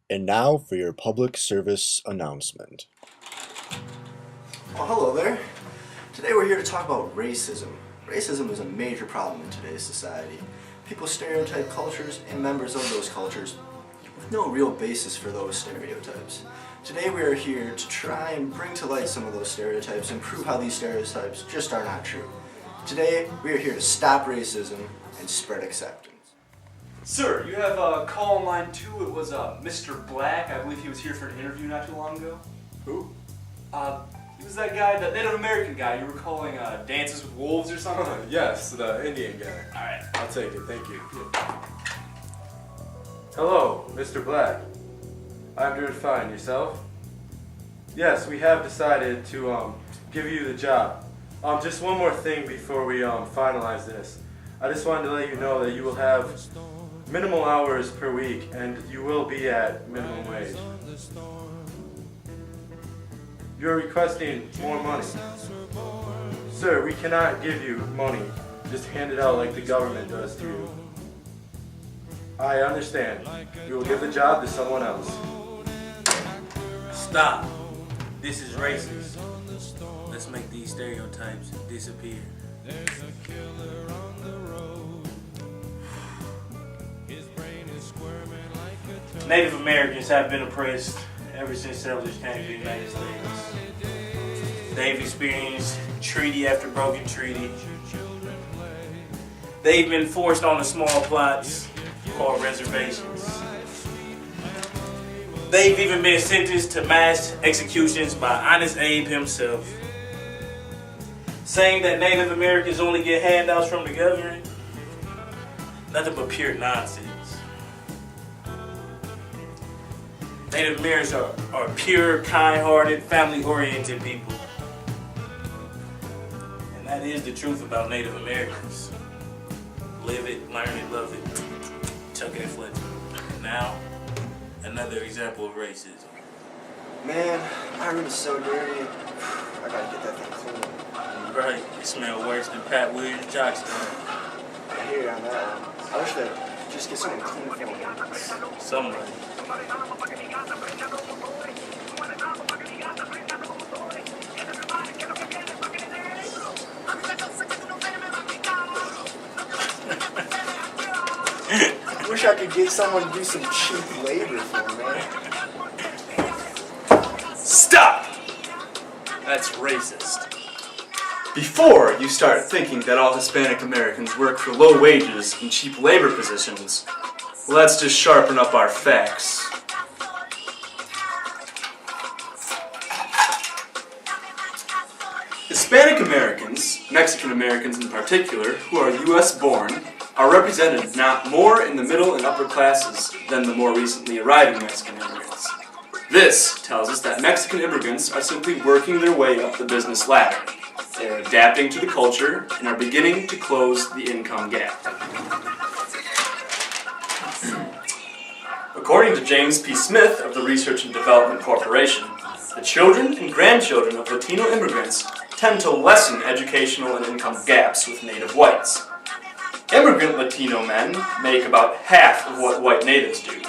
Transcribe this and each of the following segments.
And now for your public service announcement. Well, hello there. Today we're here to talk about racism. Racism is a major problem in today's society. People stereotype cultures and members of those cultures with no real basis for those stereotypes. Today we are here to try and bring to light some of those stereotypes and prove how these stereotypes just are not true. Today we are here to stop racism and spread acceptance. Sir, you have call on line 2. It was Mr. Black. I believe he was here for an interview not too long ago. Who? He was that guy, that Native American guy you were calling Dances with Wolves or something? Yes, the Indian guy. Alright. I'll take it, thank you. Hello, Mr. Black. I'm doing fine. Yourself? Yes, we have decided to give you the job. Just one more thing before we finalize this. I just wanted to let you know that you will have minimal hours per week and you will be at minimum wage. You're requesting more money. Sir, we cannot give you money. Just hand it out like the government does to you. I understand. We will give the job to someone else. Stop. This is racist. Let's make these stereotypes disappear. Native Americans have been oppressed ever since settlers came to the United States. They've experienced treaty after broken treaty. They've been forced onto small plots called reservations. They've even been sentenced to mass executions by Honest Abe himself. Saying that Native Americans only get handouts from the government, nothing but pure nonsense. Native Americans are pure, kind-hearted, family-oriented people. And that is the truth about Native Americans. Live it, learn it, love it. Chuck that Fletcher. Now, another example of racism. Man, my room is so dirty. I gotta get that thing clean. Right, it smells worse than Pat Williams' jockstrap. I hear you on that one. I wish they'd just get something clean for me. Somebody. I wish I could get someone to do some cheap labor for me. Stop! That's racist. Before you start thinking that all Hispanic Americans work for low wages and cheap labor positions, let's just sharpen up our facts. Hispanic Americans, Mexican Americans in particular, who are U.S. born, are represented not more in the middle and upper classes than the more recently arriving Mexican immigrants. This tells us that Mexican immigrants are simply working their way up the business ladder. They are adapting to the culture and are beginning to close the income gap. According to James P. Smith of the Research and Development Corporation, the children and grandchildren of Latino immigrants tend to lessen educational and income gaps with native whites. Immigrant Latino men make about half of what white natives do,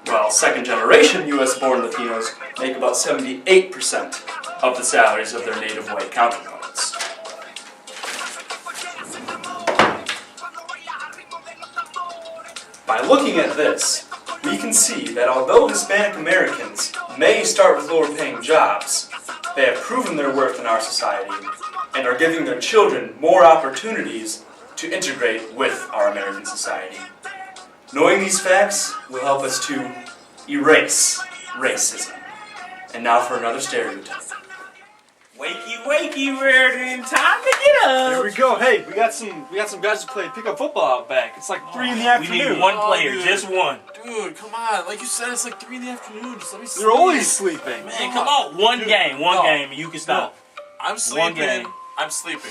while second-generation U.S.-born Latinos make about 78% of the salaries of their native white counterparts. By looking at this, we can see that although Hispanic Americans may start with lower-paying jobs, they have proven their worth in our society and are giving their children more opportunities to integrate with our American society. Knowing these facts will help us to erase racism. And now for another stereotype. Wakey, wakey, Reardon, time to get up. There we go. Hey, we got some guys to play pickup football out back. It's like 3 in the We afternoon. need one player, just one. Dude, come on. Like you said, it's like 3 in the afternoon. Just let me sleep. They're always sleeping. Man, come on. One game, and you can stop. I'm sleeping. game. I'm sleeping.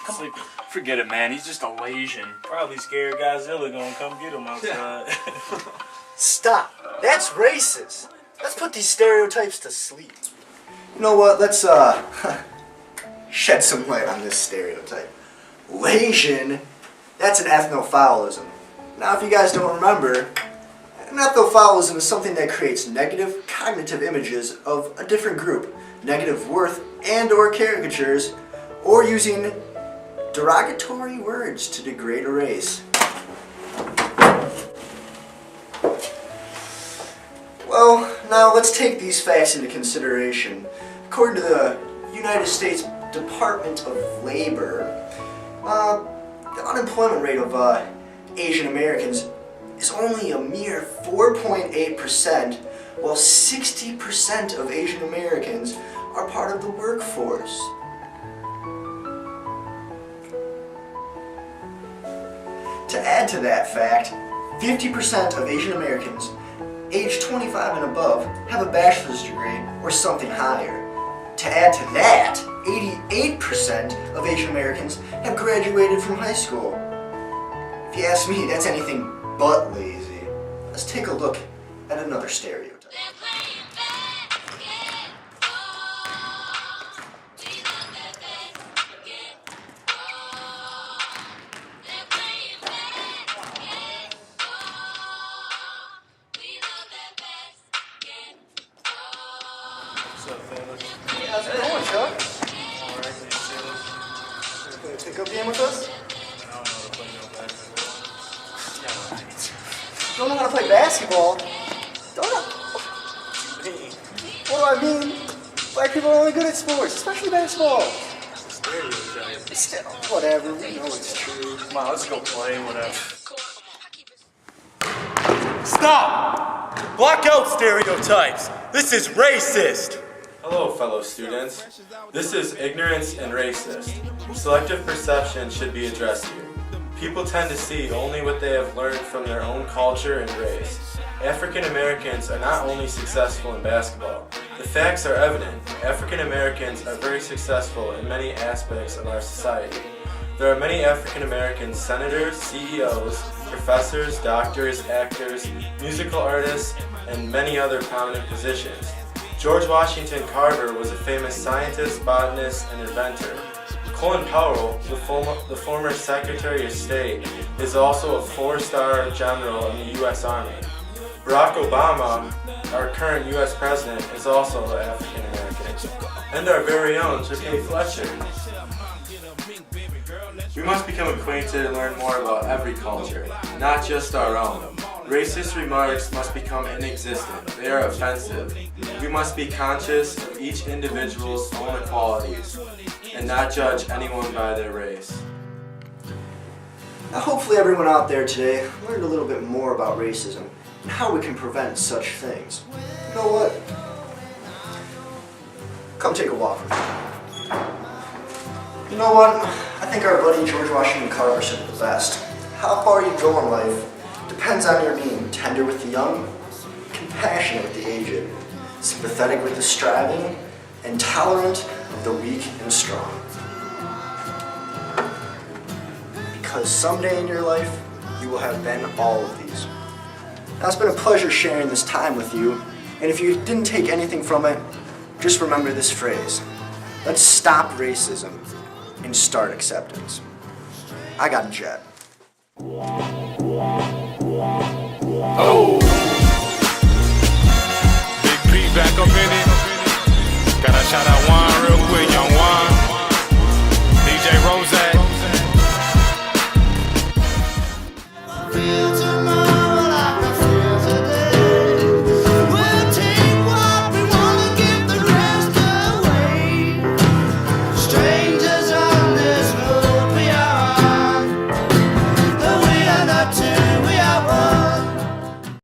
Sleeping. Forget it, man. He's just a Asian. Probably scared Godzilla gonna come get him outside. Stop. That's racist. Let's put these stereotypes to sleep. You know what? Let's shed some light on this stereotype. Lasian, that's an ethnophilism. Now, if you guys don't remember, An ethnophaulism is something that creates negative cognitive images of a different group, negative worth and or caricatures, or using derogatory words to degrade a race. Well, now let's take these facts into consideration. According to the United States Department of Labor, the unemployment rate of Asian Americans is only a mere 4.8%, while 60% of Asian Americans are part of the workforce. To add to that fact, 50% of Asian Americans aged 25 and above have a bachelor's degree or something higher. To add to that, 88% of Asian Americans have graduated from high school. If you ask me, that's anything but lazy. Let's take a look at another stereotype. How's it going, Chuck? Play a pickup game with us? Don't know how to play basketball? Don't know. What do I mean? Black people are only good at sports, especially basketball. Still, whatever, we know it's true. Come on, let's go play, whatever. Stop! Block out stereotypes. This is racist. Hello, fellow students. This is ignorance and racist. Selective perception should be addressed here. People tend to see only what they have learned from their own culture and race. African Americans are not only successful in basketball. The facts are evident. African Americans are very successful in many aspects of our society. There are many African American senators, CEOs, professors, doctors, actors, musical artists, and many other prominent positions. George Washington Carver was a famous scientist, botanist, and inventor. Colin Powell, the former Secretary of State, is also a 4-star general in the U.S. Army. Barack Obama, our current U.S. President, is also African American. And our very own J.K. Fletcher. We must become acquainted and learn more about every culture, not just our own. Racist remarks must become inexistent. They are offensive. We must be conscious of each individual's own equalities and not judge anyone by their race. Now, hopefully everyone out there today learned a little bit more about racism and how we can prevent such things. You know what? Come take a walk with me. You know what? I think our buddy George Washington Carver said it the best. How far you go in life depends on your being tender with the young, compassionate with the aged, sympathetic with the striving, and tolerant of the weak and strong. Because someday in your life, you will have been all of these. Now, it's been a pleasure sharing this time with you, and if you didn't take anything from it, just remember this phrase. Let's stop racism and start acceptance. I got a jet. Oh! Big P back up in it. Gotta shout out one.